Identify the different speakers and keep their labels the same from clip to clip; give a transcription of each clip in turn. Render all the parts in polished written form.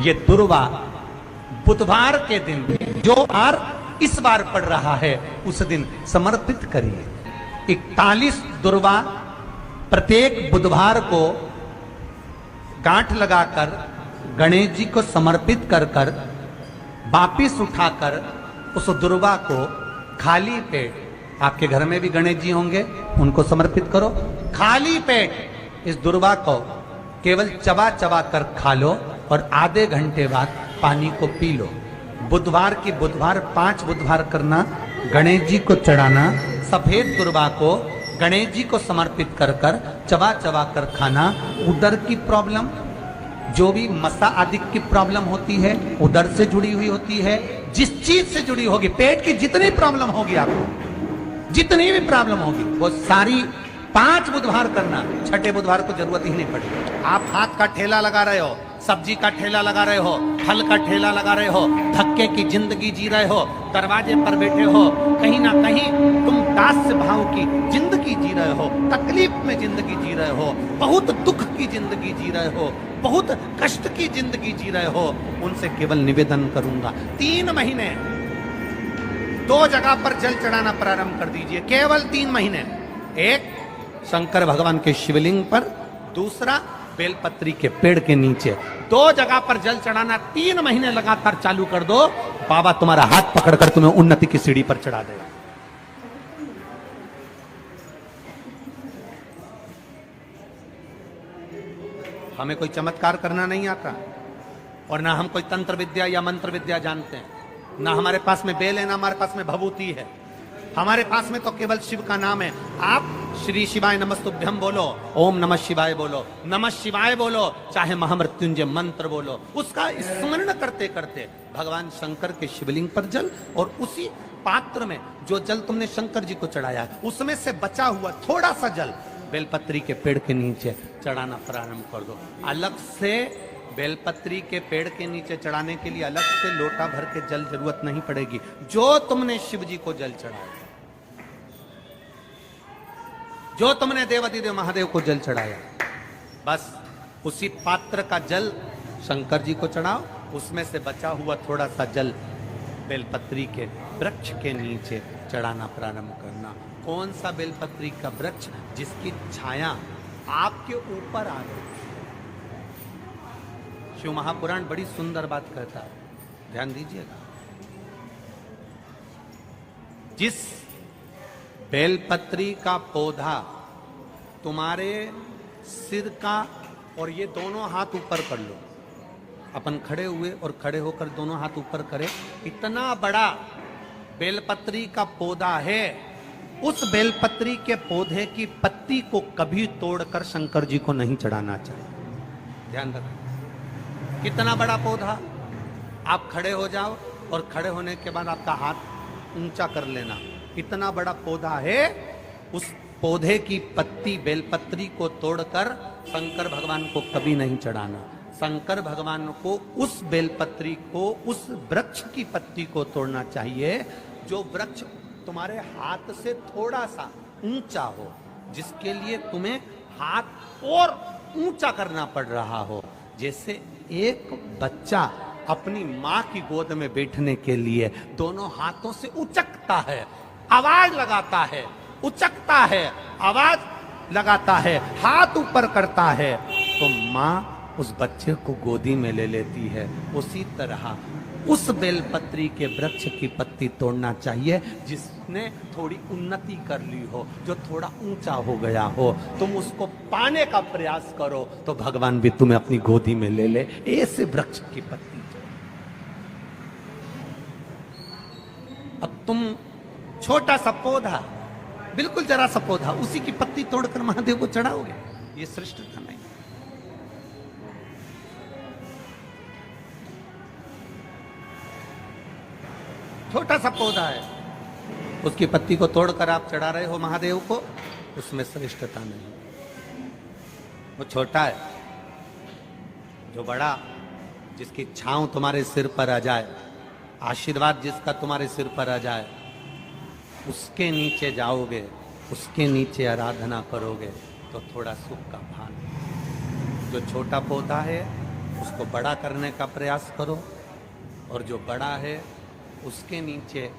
Speaker 1: ये दुर्वा बुधवार के दिन जो बार इस बार पड़ रहा है उस दिन समर्पित करिए। 41 दुर्वा प्रत्येक बुधवार को गांठ लगाकर गणेश जी को समर्पित कर कर वापिस उठाकर उस दुर्वा को खाली पेट, आपके घर में भी गणेश जी होंगे उनको समर्पित करो, खाली पेट इस दुर्वा को केवल चबा चबा कर खा लो और आधे घंटे बाद पानी को पी लो। बुधवार की बुधवार 5 बुधवार करना, गणेश जी को चढ़ाना, सफेद दुर्वा को गणेश जी को समर्पित कर कर चबा चबा कर खाना। उदर की प्रॉब्लम, जो भी मसा आदि की प्रॉब्लम होती है उदर से जुड़ी हुई होती है, जिस चीज से जुड़ी होगी, पेट की जितनी प्रॉब्लम होगी आपको, जितनी भी प्रॉब्लम होगी वो सारी 5 बुधवार करना, छठे बुधवार को जरूरत ही नहीं पड़ेगी। आप हाथ का ठेला लगा रहे हो, सब्जी का ठेला लगा रहे हो, फल का ठेला लगा रहे हो, धक्के की जिंदगी जी रहे हो, दरवाजे पर बैठे हो, कहीं ना कहीं तुम दास्य भाव की जिंदगी जी रहे हो, तकलीफ में जिंदगी जी रहे हो, बहुत दुख की जिंदगी जी रहे हो, बहुत कष्ट की जिंदगी जी रहे हो, उनसे केवल निवेदन करूंगा 3 महीने 2 जगह पर जल चढ़ाना प्रारंभ कर दीजिए, केवल 3 महीने। एक शंकर भगवान के शिवलिंग पर, दूसरा बेलपत्री के पेड़ के नीचे। 2 जगह पर जल चढ़ाना 3 महीने लगातार चालू कर दो, बाबा तुम्हारा हाथ पकड़कर तुम्हें उन्नति की सीढ़ी पर चढ़ा देगा। हमें कोई चमत्कार करना नहीं आता और ना हम कोई तंत्र विद्या या मंत्र विद्या जानते हैं, ना हमारे पास में बेल है, ना हमारे पास में भभूति है, हमारे पास में तो केवल शिव का नाम है। आप श्री शिवाय नमस्तुभ्यं बोलो, ओम नमः शिवाय बोलो, नमः शिवाय बोलो, चाहे महामृत्युंजय मंत्र बोलो, उसका स्मरण करते करते भगवान शंकर के शिवलिंग पर जल, और उसी पात्र में जो जल तुमने शंकर जी को चढ़ाया है उसमें से बचा हुआ थोड़ा सा जल बेलपत्री के पेड़ के नीचे चढ़ाना प्रारंभ कर दो। अलग से बेलपत्री के पेड़ के नीचे चढ़ाने के लिए अलग से लोटा भर के जल जरूरत नहीं पड़ेगी। जो तुमने शिव जी को जल चढ़ाया, जो तुमने देवाधिदेव महादेव को जल चढ़ाया, बस उसी पात्र का जल शंकर जी को चढ़ाओ, उसमें से बचा हुआ थोड़ा सा जल बेलपत्री के वृक्ष के नीचे चढ़ाना प्रारंभ करना। कौन सा बेलपत्री का वृक्ष? जिसकी छाया आपके ऊपर आ रही। शिव महापुराण बड़ी सुंदर बात कहता है, ध्यान दीजिएगा। जिस बेलपत्री का पौधा तुम्हारे सिर का, और ये दोनों हाथ ऊपर कर लो, अपन खड़े हुए और खड़े होकर दोनों हाथ ऊपर करें, इतना बड़ा बेलपत्री का पौधा है, उस बेलपत्री के पौधे की पत्ती को कभी तोड़कर शंकर जी को नहीं चढ़ाना चाहिए। ध्यान रखें, कितना बड़ा पौधा। आप खड़े हो जाओ और खड़े होने के बाद आपका हाथ ऊंचा कर लेना, इतना बड़ा पौधा है, उस पौधे की पत्ती बेलपत्री को तोड़कर शंकर भगवान को कभी नहीं चढ़ाना। शंकर भगवान को उस बेलपत्री को, उस वृक्ष की पत्ती को तोड़ना चाहिए जो वृक्ष तुम्हारे हाथ से थोड़ा सा ऊंचा हो, जिसके लिए तुम्हें हाथ और ऊंचा करना पड़ रहा हो। जैसे एक बच्चा अपनी माँ की गोद में बैठने के लिए दोनों हाथों से उचकता है, आवाज लगाता है, उचकता है, आवाज लगाता है, हाथ ऊपर करता है, तो माँ उस बच्चे को गोदी में ले लेती है। उसी तरह उस बेलपत्री के वृक्ष की पत्ती तोड़ना चाहिए जिसने थोड़ी उन्नति कर ली हो, जो थोड़ा ऊंचा हो गया हो। तुम उसको पाने का प्रयास करो तो भगवान भी तुम्हें अपनी गोदी में ले ले। ऐसे वृक्ष की पत्ती। अब तुम छोटा सा पौधा, बिल्कुल जरा सा पौधा, उसी की पत्ती तोड़कर महादेव को चढ़ाओगे, ये श्रेष्ठता नहीं। छोटा सा पौधा है, उसकी पत्ती को तोड़कर आप चढ़ा रहे हो महादेव को, उसमें श्रेष्ठता नहीं। वो छोटा है, जो बड़ा, जिसकी छांव तुम्हारे सिर पर आ जाए, आशीर्वाद जिसका तुम्हारे सिर पर आ जाए, उसके नीचे जाओगे, उसके नीचे आराधना करोगे तो थोड़ा सुख का भान। जो छोटा पौधा है उसको बड़ा करने का प्रयास करो, और जो बड़ा है उसके नीचे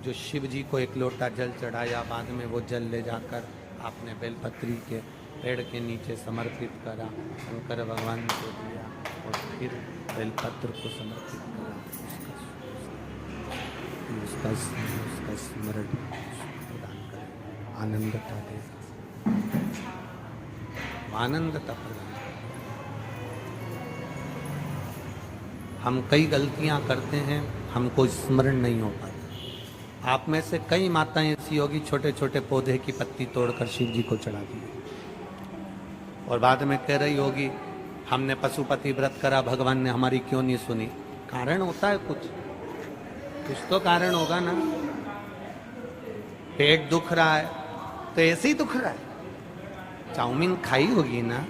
Speaker 1: जो शिव जी को एक लोटा जल चढ़ाया, बाद में वो जल ले जाकर आपने बेलपत्री के पेड़ के नीचे समर्पित करा, शंकर भगवान को दिया और फिर बेलपत्र को समर्पित करा, उसका स्मरण प्रदान करें, आनंदता दे, आनंदता प्रदान करें। हम कई गलतियां करते हैं, हमको स्मरण नहीं हो पाता। आप में से कई माताएं ऐसी होगी, छोटे छोटे पौधे की पत्ती तोड़कर शिव जी को चढ़ा दी और बाद में कह रही होगी हमने पशुपति व्रत करा, भगवान ने हमारी क्यों नहीं सुनी। कारण होता है, कुछ तो कारण होगा ना। पेट दुख रहा है तो ऐसे ही दुख रहा है। चाउमीन खाई होगी ना,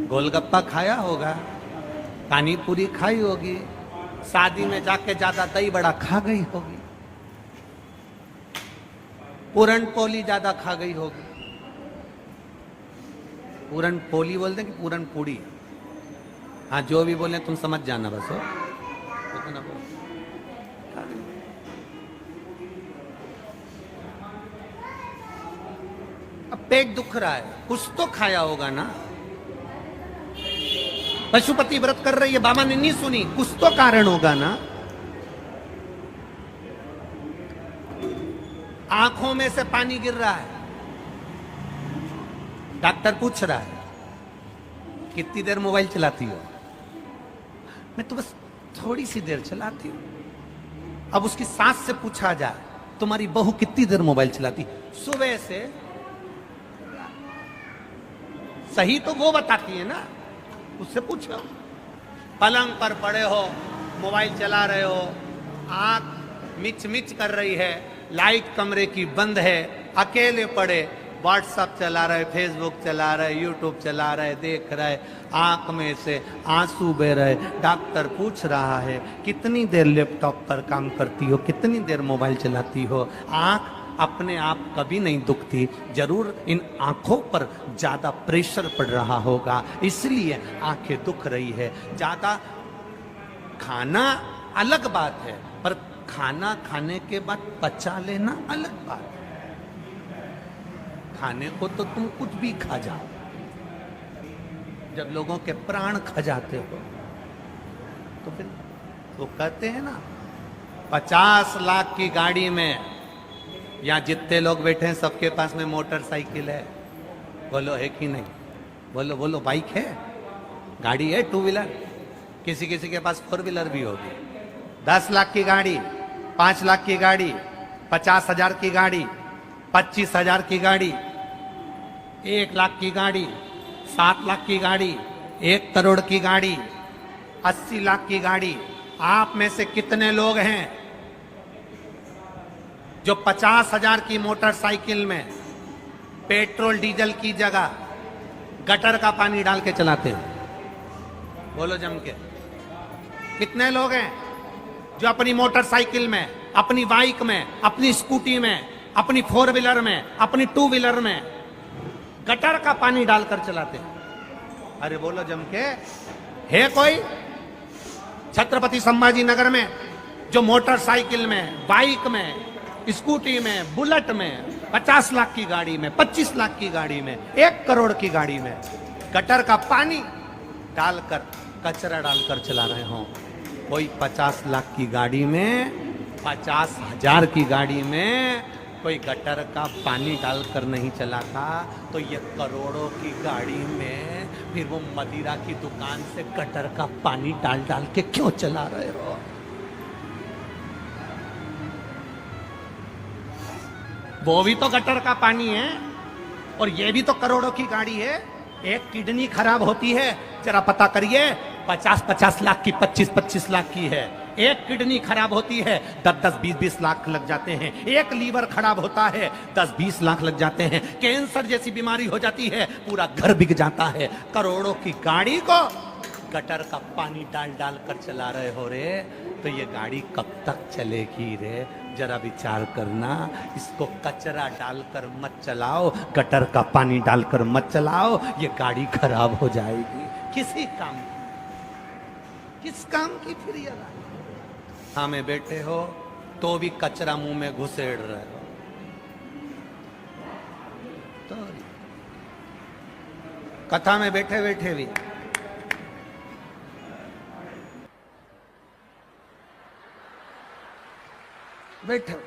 Speaker 1: गोलगप्पा खाया होगा, पानी पूरी खाई होगी, शादी में जाके ज्यादा दही बड़ा खा गई होगी, पूरन पोली ज्यादा खा गई होगी। पूरन पोली बोलते हैं कि पूरन पूड़ी, हाँ जो भी बोले तुम समझ जाना बस हो, इतना बोलो। अब पेट दुख रहा है, कुछ तो खाया होगा ना। पशुपति व्रत कर रही है, बाबा ने नहीं सुनी, कुछ तो कारण होगा ना। आंखों में से पानी गिर रहा है, डॉक्टर पूछ रहा है कितनी देर मोबाइल चलाती हो। मैं तो बस थोड़ी सी देर चलाती हूं। अब उसकी सास से पूछा जाए तुम्हारी बहू कितनी देर मोबाइल चलाती, सुबह से। सही तो वो बताती है ना, उससे पूछो। पलंग पर पड़े हो, मोबाइल चला रहे हो, आंख मिच मिच कर रही है, लाइट कमरे की बंद है, अकेले पड़े, व्हाट्सएप चला रहे, फेसबुक चला रहे, यूट्यूब चला रहे, देख रहे, आंख में से आंसू बह रहे। डॉक्टर पूछ रहा है कितनी देर लैपटॉप पर काम करती हो, कितनी देर मोबाइल चलाती हो। आंख अपने आप कभी नहीं दुखती, जरूर इन आंखों पर ज्यादा प्रेशर पड़ रहा होगा, इसलिए आंखें दुख रही है। ज्यादा खाना अलग बात है, पर खाना खाने के बाद पचा लेना अलग बात है। खाने को तो तुम कुछ भी खा जाओ, जब लोगों के प्राण खा जाते हो तो फिर वो कहते हैं ना, 50 लाख की गाड़ी में, यहाँ जितने लोग बैठे हैं सबके पास में मोटरसाइकिल है, बोलो है कि नहीं? बोलो बोलो, बाइक है, गाड़ी है, टू व्हीलर, किसी किसी के पास 4 व्हीलर भी होगी। 10 लाख की गाड़ी, 5 लाख की गाड़ी, 50,000 की गाड़ी, 25,000 की गाड़ी, 1 लाख की गाड़ी, 7 लाख की गाड़ी, 1 करोड़ की गाड़ी, 80 लाख की गाड़ी। आप में से कितने लोग हैं जो 50,000 की मोटरसाइकिल में पेट्रोल डीजल की जगह गटर का पानी डाल के चलाते हैं? बोलो जम के। कितने लोग हैं जो अपनी मोटरसाइकिल में, अपनी बाइक में, अपनी स्कूटी में, अपनी 4 व्हीलर में, अपनी 2 व्हीलर में गटर का पानी डालकर चलाते हैं? अरे बोलो जम के। है कोई छत्रपति संभाजी नगर में जो मोटरसाइकिल में, बाइक में, स्कूटी में, बुलेट में, 50 लाख की गाड़ी में, 25 लाख की गाड़ी में, 1 करोड़ की गाड़ी में गटर का पानी डालकर, कचरा डालकर चला रहे हो? कोई 50 लाख की गाड़ी में, 50,000 की गाड़ी में कोई गटर का पानी डालकर नहीं चलाता, तो ये करोड़ों की गाड़ी में फिर वो मदिरा की दुकान से गटर का पानी डाल डाल के क्यों चला रहे हो? वो भी तो गटर का पानी है और ये भी तो करोड़ों की गाड़ी है। एक किडनी खराब होती है, जरा पता करिए, 50-50 लाख की, 25-25 लाख की है। एक किडनी खराब होती है, 10-10, 20-20 लाख लग जाते हैं। एक लीवर खराब होता है, 10-20 लाख लग जाते हैं। कैंसर जैसी बीमारी हो जाती है, पूरा घर बिक जाता है। करोड़ों की गाड़ी को गटर का पानी डाल डाल कर चला रहे हो रे, तो ये गाड़ी कब तक चलेगी रे? जरा विचार करना। इसको कचरा डालकर मत चलाओ, गटर का पानी डालकर मत चलाओ, ये गाड़ी खराब हो जाएगी। किसी काम किस काम की फिर ये रात? हाँ में बैठे हो तो भी कचरा मुंह में घुसेड़ रहे हो। तो कथा में बैठे बैठे भी बैठो।